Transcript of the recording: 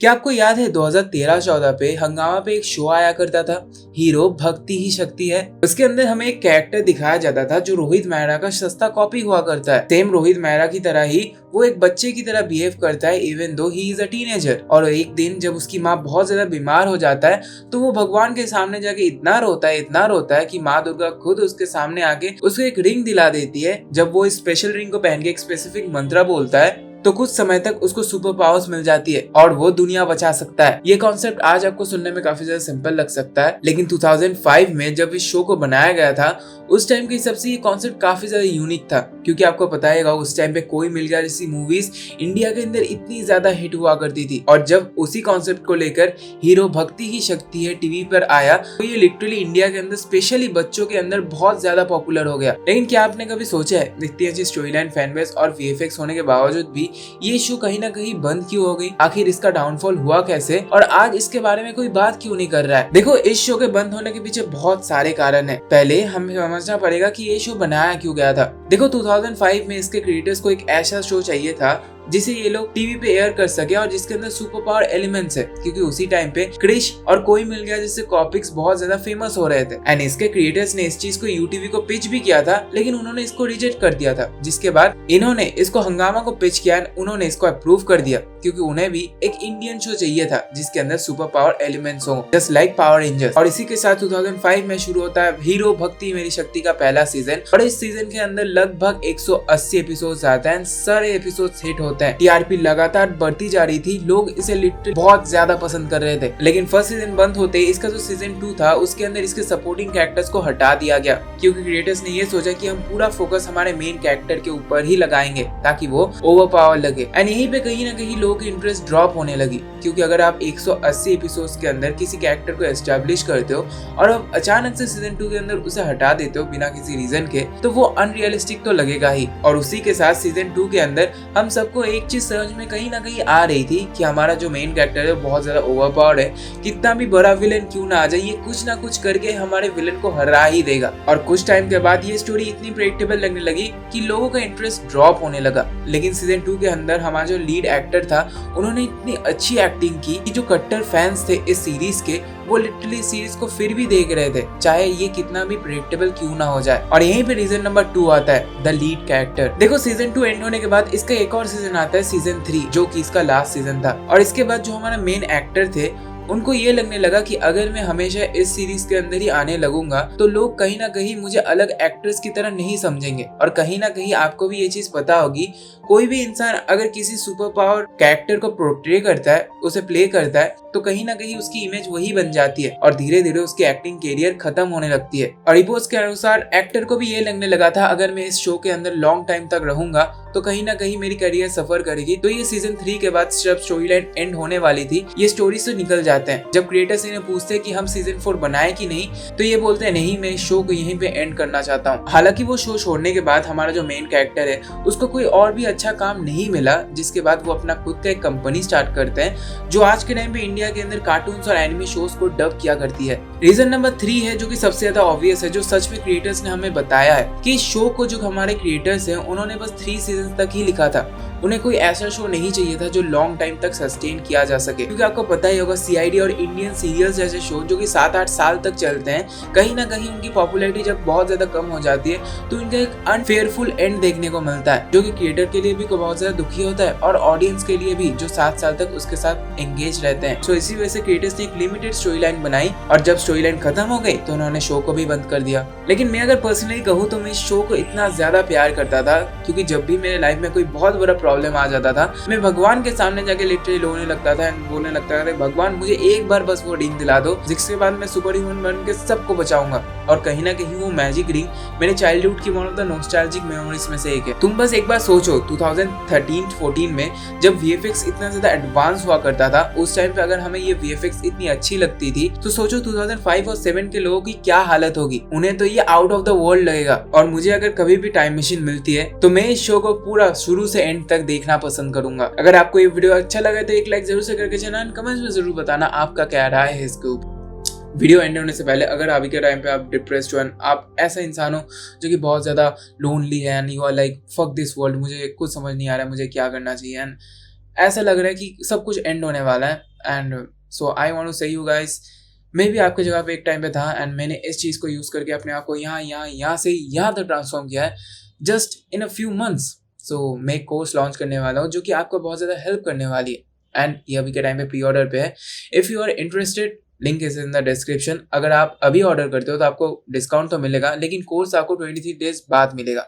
क्या आपको याद है 2013-14 पे हंगामा पे एक शो आया करता था, हीरो भक्ति ही शक्ति है। उसके अंदर हमें एक कैरेक्टर दिखाया जाता था जो रोहित मेहरा का सस्ता कॉपी हुआ करता है। सेम रोहित मेहरा की तरह ही वो एक बच्चे की तरह बिहेव करता है even though he is a teenager. और एक दिन जब उसकी माँ बहुत ज्यादा बीमार हो जाता है तो वो भगवान के सामने जाके इतना रोता है कि माँ दुर्गा खुद उसके सामने आके उसको एक रिंग दिला देती है। जब वो इस स्पेशल रिंग को पहन के एक स्पेसिफिक मंत्र बोलता है तो कुछ समय तक उसको सुपर पावर्स मिल जाती है और वो दुनिया बचा सकता है। ये कॉन्सेप्ट आज आपको सुनने में काफी ज्यादा सिंपल लग सकता है, लेकिन 2005 में जब इस शो को बनाया गया था उस टाइम के हिसाब से ये कॉन्सेप्ट काफी ज्यादा यूनिक था, क्योंकि आपको पता है उस टाइम पे कोई मिल गया जैसी मूवीज इंडिया के अंदर इतनी ज्यादा हिट हुआ करती थी। और जब उसी कॉन्सेप्ट को लेकर हीरो भक्ति ही शक्ति है टीवी पर आया तो ये लिटरली इंडिया के अंदर स्पेशली बच्चों के अंदर बहुत ज्यादा पॉपुलर हो गया। लेकिन क्या आपने कभी सोचा है इतनी अच्छी स्टोरी लाइन, फैन बेस और वीएफएक्स होने के बावजूद भी ये शो कहीं ना कहीं बंद क्यों हो गई? आखिर इसका डाउनफॉल हुआ कैसे और आज इसके बारे में कोई बात क्यों नहीं कर रहा है? देखो, इस शो के बंद होने के पीछे बहुत सारे कारण हैं। पहले हमें समझना पड़ेगा कि ये शो बनाया क्यों गया था। देखो, 2005 में इसके क्रिएटर्स को एक ऐसा शो चाहिए था जिसे ये लोग टीवी पे एयर कर सके और जिसके अंदर सुपर पावर एलिमेंट्स है, क्योंकि उसी टाइम पे क्रिश और कोई मिल गया जिससे कॉपिक्स बहुत ज्यादा फेमस हो रहे थे। एंड इसके क्रिएटर्स ने इस चीज को यूटीवी को पिच भी किया था, लेकिन उन्होंने इसको रिजेक्ट कर दिया था, जिसके बाद इन्होंने इसको हंगामा को पिच किया एंड उन्होंने इसको अप्रूव कर दिया, क्योंकि उन्हें भी एक इंडियन शो चाहिए था जिसके अंदर सुपर पावर एलिमेंट्स हो, जस्ट लाइक पावर रेंजर्स। और इसी के साथ 2005 में शुरू होता है हीरो भक्ति मेरी शक्ति का पहला सीजन। और इस सीजन के अंदर लगभग 180 एपिसोड आते हैं, सारे एपिसोड हिट होते हैं। टीआरपी लगातार बढ़ती जा रही थी, लोग इसे लिटरली बहुत ज्यादा पसंद कर रहे थे। लेकिन फर्स्ट सीजन बंद होते ही इसका जो सीजन 2 था उसके अंदर इसके सपोर्टिंग कैरेक्टर्स को हटा दिया गया, क्योंकि क्रिएटर्स ने ये सोचा कि हम पूरा फोकस हमारे मेन कैरेक्टर के ऊपर ही लगाएंगे ताकि वो ओवर पावर लगे। एंड यहीं पे कहीं ना कहीं लोगों की इंटरेस्ट ड्रॉप होने लगी, क्योंकि अगर आप 180 एपिसोड्स के अंदर किसी कैरेक्टर को एस्टैब्लिश करते हो और अब अचानक से सीजन 2 के अंदर उसे हटा देते हो बिना किसी रीजन के, तो वो अनरियलिस्टिक तो लगेगा ही। और उसी के साथ सीजन 2 के अंदर हम सबको एक चीज समझ में कहीं ना कहीं आ रही थी कि हमारा जो मेन कैरेक्टर है बहुत ज्यादा ओवरपावर्ड है, कितना भी बड़ा विलेन क्यों ना आ जाए ये कुछ ना कुछ करके हमारे विलेन को हरा ही देगा। और कुछ टाइम के बाद ये स्टोरी इतनी प्रेडिक्टेबल लगने लगी कि लोगों का इंटरेस्ट ड्रॉप होने लगा। लेकिन सीजन 2 के अंदर हमारा जो लीड एक्टर था उन्होंने इतनी अच्छी एक्टिंग की कि जो कट्टर फैंस थे इस सीरीज के वो लिटरली सीरीज को फिर भी देख रहे थे, चाहे ये कितना भी प्रेडिक्टेबल क्यों ना हो जाए। और यहीं पे रीजन नंबर 2 आता है, द लीड कैरेक्टर। देखो, सीजन 2 एंड होने के बाद इसका एक और सीजन आता है, सीजन 3, जो कि इसका लास्ट सीजन था। और इसके बाद जो हमारा मेन एक्टर थे उनको ये लगने लगा कि अगर मैं हमेशा इस सीरीज के अंदर ही आने लगूंगा तो लोग कहीं ना कहीं मुझे अलग एक्ट्रेस की तरह नहीं समझेंगे। और कहीं ना कहीं आपको भी ये चीज पता होगी, कोई भी इंसान अगर किसी सुपर पावर कैरेक्टर को पोर्ट्रे करता है, उसे प्ले करता है, तो कहीं ना कहीं उसकी इमेज वही बन जाती है और धीरे धीरे उसकी एक्टिंग कैरियर खत्म होने लगती है। और रिपोर्ट्स के अनुसार एक्टर को भी ये लगने लगा था अगर मैं इस शो के अंदर लॉन्ग टाइम तक रहूंगा तो कहीं ना कहीं मेरी करियर सफर करेगी। तो ये सीजन 3 के बाद जब स्टोरी लाइन एंड होने वाली थी, ये स्टोरी से निकल जाते हैं। जब क्रिएटर्स इन्हें पूछते हैं कि हम सीजन 4 बनाए कि नहीं, तो ये बोलते हैं नहीं, मैं इस शो को यहीं पे एंड करना चाहता हूँ। हालांकि वो शो छोड़ने के बाद हमारा जो मेन कैरेक्टर है उसको कोई और भी अच्छा काम नहीं मिला, जिसके बाद वो अपना खुद का एक कंपनी स्टार्ट करते हैं जो आज के टाइम पे इंडिया के अंदर कार्टून्स और एनिमे शोज को डब किया करती है। रीजन नंबर 3 है जो कि सबसे ज्यादा ऑब्वियस है, जो सच में क्रिएटर्स ने हमें बताया है कि इस शो को जो हमारे क्रिएटर्स हैं उन्होंने बस 3 सीजन तक ही लिखा था। उन्हें कोई ऐसा शो नहीं चाहिए था जो लॉन्ग टाइम तक सस्टेन किया जा सके, क्योंकि आपको पता ही होगा सीआईडी और इंडियन सीरियल्स जैसे शो जो कि 7-8 साल तक चलते हैं, कहीं ना कहीं उनकी पॉपुलैरिटी जब बहुत ज्यादा कम हो जाती है तो इनका एक अनफेयरफुल एंड देखने को मिलता है, जो कि क्रिएटर के लिए भी बहुत ज्यादा दुखी होता है और ऑडियंस के लिए भी जो 7 साल तक उसके साथ एंगेज रहते हैं। तो इसी वजह से क्रिएटर्स ने एक लिमिटेड स्टोरी लाइन बनाई और जब स्टोरी लाइन खत्म हो गई तो उन्होंने शो को भी बंद कर दिया। लेकिन मैं अगर पर्सनली कहूँ तो मैं इस शो को इतना ज्यादा प्यार करता था, क्योंकि जब भी मेरे लाइफ में कोई बहुत बड़ा प्रॉब्लम आ जाता था मैं भगवान के सामने जाके लिटरली रोने लगता था एंड बोलने लगता था भगवान मुझे एक बार बस वो रिंग दिला दो, जिसके बाद मैं सुपर ह्यूमन बन के सबको बचाऊंगा। और कहीं ना कहीं वो मैजिक रिंग मेरे चाइल्डहुड की one of the nostalgic memories में से एक है। तुम बस एक बार सोचो 2013-14 में जब वीएफएक्स इतना ज्यादा एडवांस हुआ करता था, उस टाइम पे अगर हमें ये वीएफएक्स इतनी अच्छी लगती थी तो सोचो 2005 और 7 के लोगों की क्या हालत होगी। उन्हें तो ये आउट ऑफ द वर्ल्ड लगेगा। और मुझे अगर कभी भी टाइम मशीन मिलती है तो मैं इस शो को पूरा शुरू से एंड तक देखना पसंद करूंगा। अगर आपको ये वीडियो अच्छा लगा तो एक लाइक जरूर से करके चैनल कमेंट्स में जरूर बताना आपका क्या राय है इसके ऊपर। वीडियो एंड होने से पहले अगर अभी के टाइम पे आप डिप्रेस्ड हो, आप ऐसा इंसान हो जो कि बहुत ज़्यादा लोनली है and you are like fuck this world, मुझे कुछ समझ नहीं आ रहा है मुझे क्या करना चाहिए, एंड ऐसा लग रहा है कि सब कुछ एंड होने वाला है। And so I want to say you guys, मैं भी आपकी जगह पे एक टाइम पे था एंड मैंने इस चीज़ को यूज़ करके अपने आप को यहाँ से यहाँ तक ट्रांसफॉर्म किया है just in a few months. So मैं एक कोर्स लॉन्च करने वाला हूँ जो कि आपको बहुत ज़्यादा हेल्प करने वाली है एंड ये अभी के टाइम पे प्री ऑर्डर पे है। If you are interested, link is in the description. अगर आप अभी ऑर्डर करते हो तो आपको डिस्काउंट तो मिलेगा, लेकिन कोर्स आपको 23 डेज बाद मिलेगा।